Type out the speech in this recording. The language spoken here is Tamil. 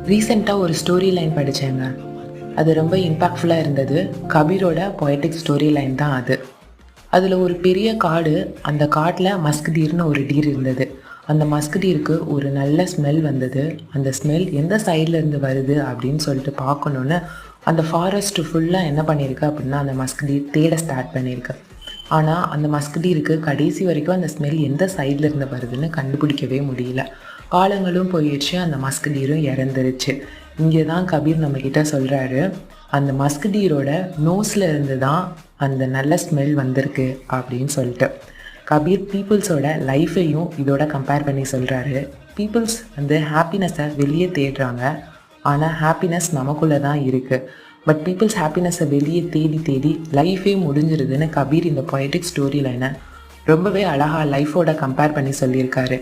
ரீசெண்டாக ஒரு ஸ்டோரி லைன் படித்தேங்க. அது ரொம்ப இம்பேக்ட்ஃபுல்லாக இருந்தது. கபீரோட பொயட்டிக் ஸ்டோரி லைன் தான் அது. அதில் ஒரு பெரிய காடு, அந்த காட்டில் மஸ்க் டீர்னு ஒரு டீர் இருந்தது. அந்த மஸ்க் டீருக்கு ஒரு நல்ல ஸ்மெல் வந்தது. அந்த ஸ்மெல் எந்த சைடில் இருந்து வருது அப்படின்னு சொல்லிட்டு பார்க்கணுன்னு அந்த ஃபாரஸ்ட் ஃபுல்லாக என்ன பண்ணியிருக்கு அப்படின்னா அந்த மஸ்க் டீர் தேட ஸ்டார்ட் பண்ணியிருக்கு. ஆனால் அந்த மஸ்க் டீருக்கு கடைசி வரைக்கும் அந்த ஸ்மெல் எந்த சைடில் இருந்து வருதுன்னு கண்டுபிடிக்கவே முடியல. காலங்களும் போயிடுச்சு, அந்த மஸ்க் டீரும் இறந்துருச்சு. இங்கே தான் கபீர் நம்மக்கிட்ட சொல்கிறாரு, அந்த மஸ்க் டீரோட நோஸில் இருந்து தான் அந்த நல்ல ஸ்மெல் வந்திருக்கு அப்படின்னு சொல்லிட்டு. கபீர் பீப்புள்ஸோட லைஃப்பையும் இதோட கம்பேர் பண்ணி சொல்கிறாரு. பீப்புள்ஸ் வந்து ஹாப்பினஸை வெளியே தேடுறாங்க, ஆனால் ஹாப்பினஸ் நமக்குள்ளே தான் இருக்குது. பட் பீப்புள்ஸ் ஹாப்பினஸை வெளியே தேடி தேடி லைஃபே முடிஞ்சிருதுன்னு கபீர் இந்த பொயட்டிக் ஸ்டோரி லைனை ரொம்பவே அழகாக லைஃபோட கம்பேர் பண்ணி சொல்லியிருக்காரு.